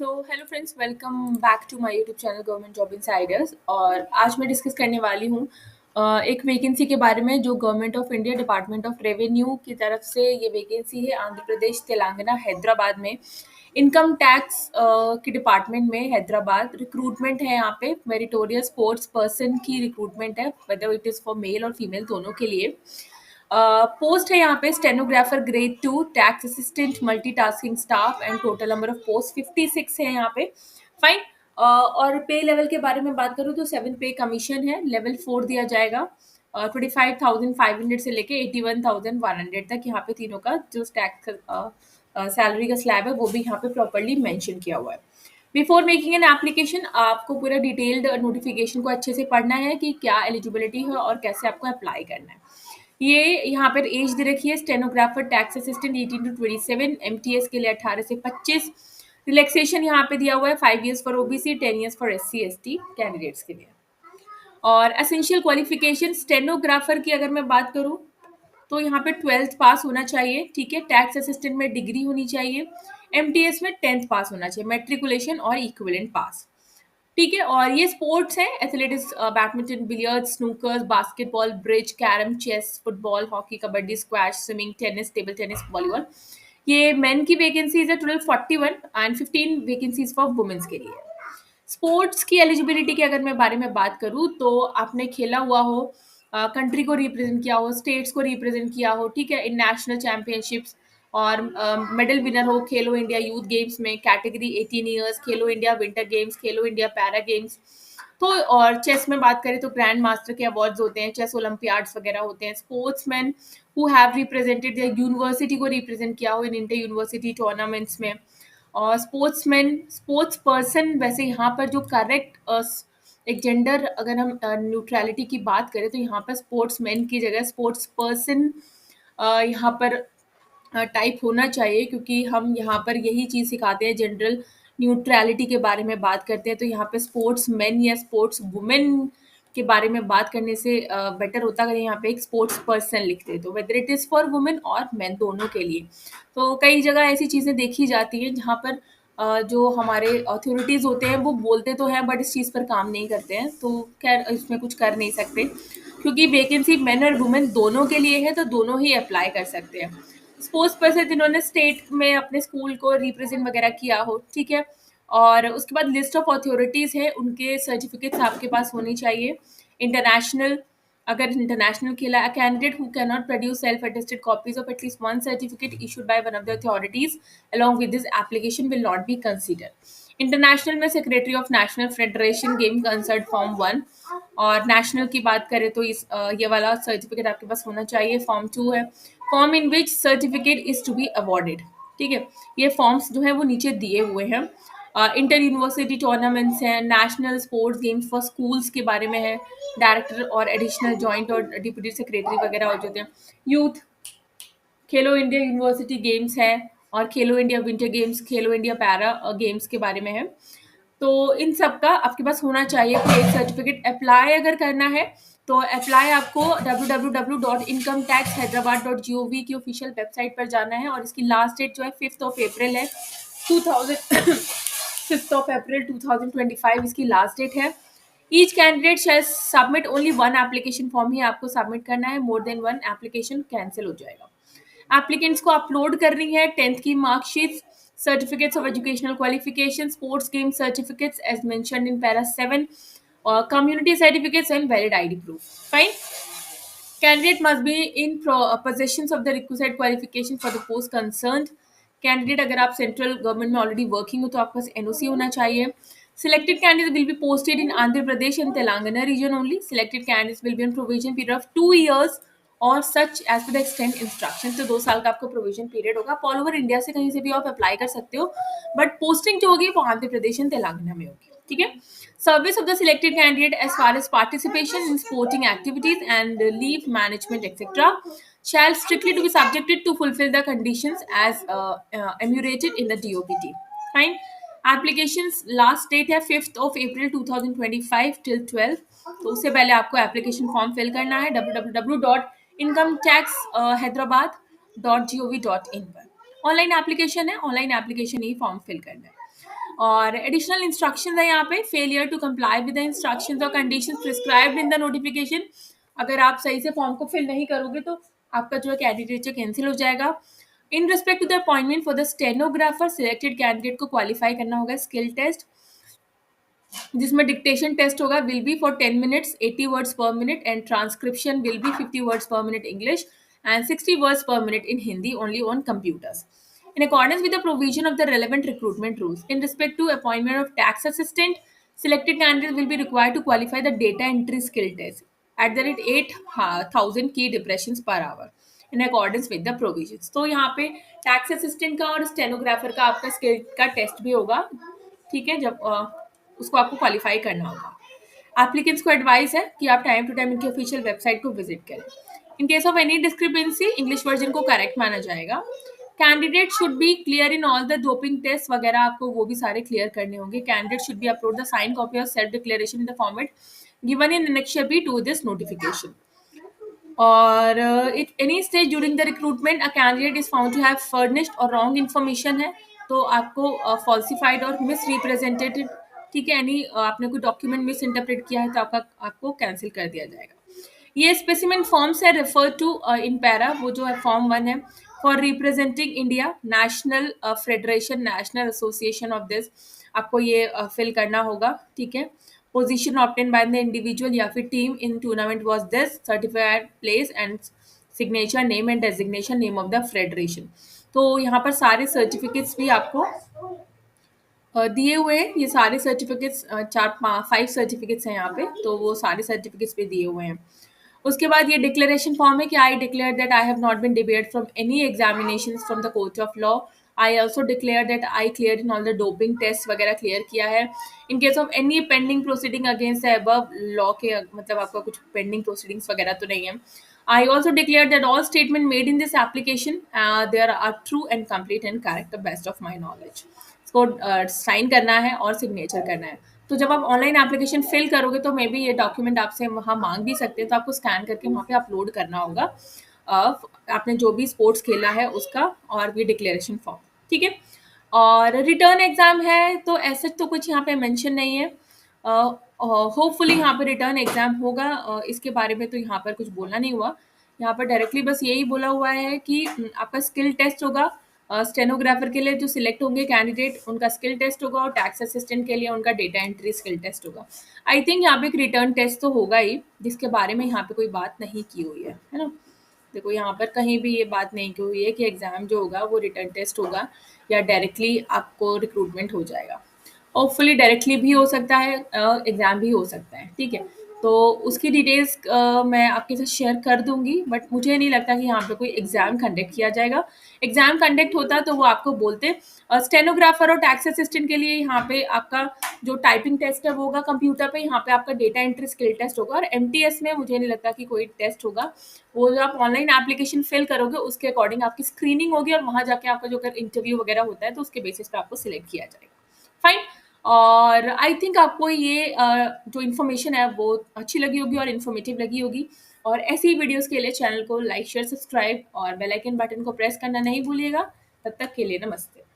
तो hello friends, welcome back to my YouTube channel government job insiders. और आज मैं डिस्कस करने वाली हूँ एक वैकेंसी के बारे में जो government of India department of revenue की तरफ से ये वैकेंसी है आंध्र प्रदेश, तेलंगाना, हैदराबाद में। इनकम टैक्स के डिपार्टमेंट में हैदराबाद रिक्रूटमेंट है। यहाँ पे मेरिटोरियस स्पोर्ट्स पर्सन की रिक्रूटमेंट है, whether it is for male और फीमेल दोनों के लिए। पोस्ट है यहाँ पे stenographer grade 2, tax assistant, multitasking staff and total number of post 56 है यहाँ पे। फाइन। और पे लेवल के बारे में बात करूँ तो 7 पे कमीशन है, लेवल 4 दिया जाएगा। 25,500 से लेके 81,100 तक यहाँ पे तीनों का जो टैक्स सैलरी का स्लैब है वो भी यहाँ पे प्रॉपरली मेंशन किया हुआ है। बिफोर मेकिंग एन एप्लीकेशन आपको पूरा डिटेल्ड नोटिफिकेशन को अच्छे से पढ़ना है कि क्या एलिजिबिलिटी है और कैसे आपको अप्लाई करना है। ये यहाँ पर एज दे रखी है stenographer tax assistant 18 to 27, MTS के लिए 18 से 25। रिलैक्सेशन यहाँ पे दिया हुआ है 5 years for OBC, 10 years for SC ST candidates के लिए। और एसेंशियल क्वालिफिकेशन स्टेनोग्राफर की अगर मैं बात करूँ तो यहाँ पे 12th पास होना चाहिए, ठीक है। टैक्स असिस्टेंट में डिग्री होनी चाहिए, एमटीएस में 10th पास होना चाहिए, मैट्रिकुलेशन और इक्विवेलेंट पास, ठीक है। और ये स्पोर्ट्स है athletics, badminton, billiards, snookers, basketball, bridge, carrom, chess, football, hockey, kabaddi, squash, swimming, tennis, table tennis, volleyball. ये मेन की वैकेंसीज है total 41 and 15 vacancies for womens के लिए। स्पोर्ट्स की एलिजिबिलिटी की अगर मैं बारे में बात करूँ तो आपने खेला हुआ हो, कंट्री को रिप्रेजेंट किया हो, स्टेट्स को रिप्रेजेंट किया हो, ठीक है, इन नेशनल चैंपियनशिप्स, और मेडल विनर हो खेलो इंडिया यूथ गेम्स में कैटेगरी 18 ईयर्स, खेलो इंडिया विंटर गेम्स, खेलो इंडिया पैरा गेम्स। तो और चेस में बात करें तो ग्रैंड मास्टर के अवार्ड्स होते हैं, चेस ओलंपियाड्स वगैरह होते हैं। Sportsman who have represented the university को रिप्रेजेंट किया हो इन इंटर यूनिवर्सिटी टूर्नामेंट्स में। और स्पोर्ट्समैन, स्पोर्ट्स पर्सन, वैसे यहाँ पर जो करेक्ट एक जेंडर अगर हम न्यूट्रलिटी की बात करें तो यहाँ पर स्पोर्ट्समैन की जगह स्पोर्ट्स पर्सन यहाँ पर टाइप होना चाहिए, क्योंकि हम यहाँ पर यही चीज़ सिखाते हैं, जनरल न्यूट्रलिटी के बारे में बात करते हैं। तो यहाँ पे स्पोर्ट्स मैन या स्पोर्ट्स वुमेन के बारे में बात करने से बेटर होता अगर यहाँ पे एक स्पोर्ट्स पर्सन लिखते, तो whether it is for women और मैन दोनों के लिए। तो कई जगह ऐसी चीज़ें देखी जाती हैं जहाँ पर जो हमारे अथॉरिटीज़ होते हैं वो बोलते तो हैं बट इस चीज़ पर काम नहीं करते हैं, तो खैर इसमें कुछ कर नहीं सकते, क्योंकि वैकेंसी मेन और वुमेन दोनों के लिए है तो दोनों ही अप्लाई कर सकते हैं। स्पोर्ट्स पर्सन जिन्होंने स्टेट में अपने स्कूल को रिप्रेजेंट वगैरह किया हो, ठीक है। और उसके बाद लिस्ट ऑफ अथॉरिटीज़ है, उनके सर्टिफिकेट्स आपके पास होनी चाहिए। इंटरनेशनल, अगर इंटरनेशनल खेला, a candidate who cannot produce self attested copies of at least one certificate issued by one of the authorities along with this application will not be considered। International में secretary of national federation game concerned form 1। और national की बात करें तो इस ये वाला certificate आपके पास होना चाहिए। फॉर्म 2 है, form in which certificate is to be awarded, ठीक है। ये फॉर्म्स जो है वो नीचे दिए हुए हैं। इंटर यूनिवर्सिटी टूर्नामेंट्स हैं, national sports games for schools के बारे में है, डायरेक्टर और एडिशनल जॉइंट और डिप्यूटी सेक्रेटरी वगैरह हो जाते हैं। यूथ, खेलो इंडिया यूनिवर्सिटी गेम्स है, और खेलो इंडिया विंटर गेम्स, खेलो इंडिया पैरा गेम्स के बारे में है। तो इन सब का आपके पास होना चाहिए कोई एक सर्टिफिकेट। अप्लाई अगर करना है तो अप्लाई आपको www.incometaxhyderabad.gov की ऑफिशियल वेबसाइट पर जाना है, और इसकी लास्ट डेट जो है 5th of April है 2000 5th of April 2025 इसकी लास्ट डेट है। Each candidate shall submit only one application form ही आपको सबमिट करना है, more than one application cancel हो जाएगा। एप्लीकेंट्स को अपलोड करनी है 10th की marksheet, certificates of educational qualification, sports game certificates as mentioned in para 7, और community certificates and valid ID proof. Fine. Candidate must be in possession of the requisite qualification for the post concerned. Candidate अगर आप central government में already working हो तो आपके पास NOC होना चाहिए। Selected candidates will be posted in Andhra Pradesh and Telangana region only. Selected candidates will be on provision period of 2 years और such as to the extend instruction. तो 2 साल का आपको प्रोविजन पीरियड होगा। ऑल ओवर इंडिया से कहीं से भी आप अप्लाई कर सकते हो, बट पोस्टिंग जो होगी वो आंध्र प्रदेश एंड तेलंगाना में होगी, ठीक है। Service of the selected candidate as far as participation in sporting activities and leave management etcetera shall strictly to be subjected to fulfill the conditions as enumerated in the DOPT। Fine। Applications last date है 5th of April 2025 till 12। तो उससे पहले आपको application form fill करना है www.incometaxhyderabad.gov.in पर। Online application है, online application ही फॉर्म फिल करना है। और एडिशनल इंस्ट्रक्शंस है यहाँ पे, failure to comply with the instructions और conditions prescribed in the notification. अगर आप सही से फॉर्म को फिल नहीं करोगे तो आपका जो है कैंडिडेट कैंसिल हो जाएगा। In respect to the appointment for the stenographer, selected candidate को क्वालिफाई करना होगा स्किल टेस्ट, जिसमें डिक्टेशन टेस्ट होगा, will be for 10 minutes 80 words per minute, and transcription will be 50 words per minute English and 60 words per minute in Hindi, only on computers. In accordance with the provision of the relevant recruitment rules, in respect to appointment of tax assistant, selected candidates will be required to qualify the data entry skill test at the rate 8,000 key depressions per hour in accordance with the provisions. तो यहाँ पे tax assistant का और stenographer का आपका skill का test भी होगा, ठीक है, जब उसको आपको क्वालिफाई करना होगा। एप्लीकेंट्स को एडवाइस है कि आप टाइम टू टाइम इनकी ऑफिशियल वेबसाइट को विजिट करें। In case of any discrepancy, English version को करेक्ट माना जाएगा। Candidate should be clear in all the doping test वगैरह, आपको वो भी सारे क्लियर करने होंगे। Candidate should be upload the sign copy of self declaration in the format given in annexure B to this notification. और it any stage during the recruitment a candidate is found to have furnished or wrong information है तो आपको falsified और miss represented, ठीक है, यानी आपने कोई डॉक्यूमेंट मिस इंटरप्रेट किया है तो आपको कैंसिल कर दिया जाएगा। ये स्पेसिमेन फॉर्म्स है रेफर टू इन पैरा, वो जो है फॉर्म 1 है, for representing India national federation national association of this, आपको ये फिल करना होगा, ठीक है। Position obtain by the individual या फिर team in tournament was this, certified place and signature name and designation name of the federation. तो यहाँ पर सारे सर्टिफिकेट्स भी आपको दिए हुए हैं, ये सारे सर्टिफिकेट्स 5 सर्टिफिकेट्स हैं यहाँ पे, तो वो सारे सर्टिफिकेट्स पे दिए हुए हैं। उसके बाद ये डिक्लेरेशन फॉर्म है कि I declare that I have not been debarred from any examinations from the court of law. I also declare that I clear in all the doping test वगैरह क्लियर किया है। In case of any pending proceeding against the above law के, मतलब आपका कुछ pending proceedings वगैरह तो नहीं है। I also declare that all statement made in this application there are true and complete and correct the best of my knowledge. इसको sign करना है और सिग्नेचर करना है। तो जब आप ऑनलाइन एप्लीकेशन फिल करोगे तो मे बी ये डॉक्यूमेंट आपसे वहाँ मांग भी सकते हैं, तो आपको स्कैन करके वहाँ पे अपलोड करना होगा आपने जो भी स्पोर्ट्स खेला है उसका और भी डिक्लेरेशन फॉर्म, ठीक है। और रिटर्न एग्जाम है तो ऐसे तो कुछ यहाँ पे मेंशन नहीं है। होपफुली यहाँ पे रिटर्न एग्जाम होगा, इसके बारे में तो यहाँ पर कुछ बोलना नहीं हुआ। यहाँ पर डायरेक्टली बस यही बोला हुआ है कि आपका स्किल टेस्ट होगा, स्टेनोग्राफर के लिए जो सिलेक्ट होंगे कैंडिडेट उनका स्किल टेस्ट होगा, और टैक्स असिस्टेंट के लिए उनका डेटा एंट्री स्किल टेस्ट होगा। आई थिंक यहाँ पे एक रिटर्न टेस्ट तो होगा ही, जिसके बारे में यहाँ पे कोई बात नहीं की हुई है ना। देखो यहाँ पर कहीं भी ये बात नहीं की हुई है कि एग्जाम जो होगा वो रिटर्न टेस्ट होगा या डायरेक्टली आपको रिक्रूटमेंट हो जाएगा। होपफुली डायरेक्टली भी हो सकता है, एग्ज़ाम भी हो सकता है, ठीक है। तो उसकी डिटेल्स मैं आपके साथ शेयर कर दूँगी, बट मुझे नहीं लगता कि यहाँ पे कोई एग्ज़ाम कंडक्ट किया जाएगा। एग्ज़ाम कंडक्ट होता तो वो आपको बोलते। स्टेनोग्राफर और टैक्स असिस्टेंट के लिए यहाँ पे आपका जो टाइपिंग टेस्ट है वो होगा कंप्यूटर पे, यहाँ पे आपका डेटा एंट्री स्किल टेस्ट होगा, और एमटीएस में मुझे नहीं लगता कि कोई टेस्ट होगा। वो जो आप ऑनलाइन एप्लीकेशन फिल करोगे उसके अकॉर्डिंग आपकी स्क्रीनिंग होगी, और वहाँ जाके आपका जो अगर इंटरव्यू वगैरह होता है तो उसके बेसिस पे आपको सिलेक्ट किया जाएगा। फाइन। और आई थिंक आपको ये जो इन्फॉर्मेशन है वो अच्छी लगी होगी और इन्फॉर्मेटिव लगी होगी। और ऐसी ही वीडियोस के लिए चैनल को लाइक शेयर सब्सक्राइब और बेल आइकन बटन को प्रेस करना नहीं भूलिएगा। तब तक के लिए नमस्ते।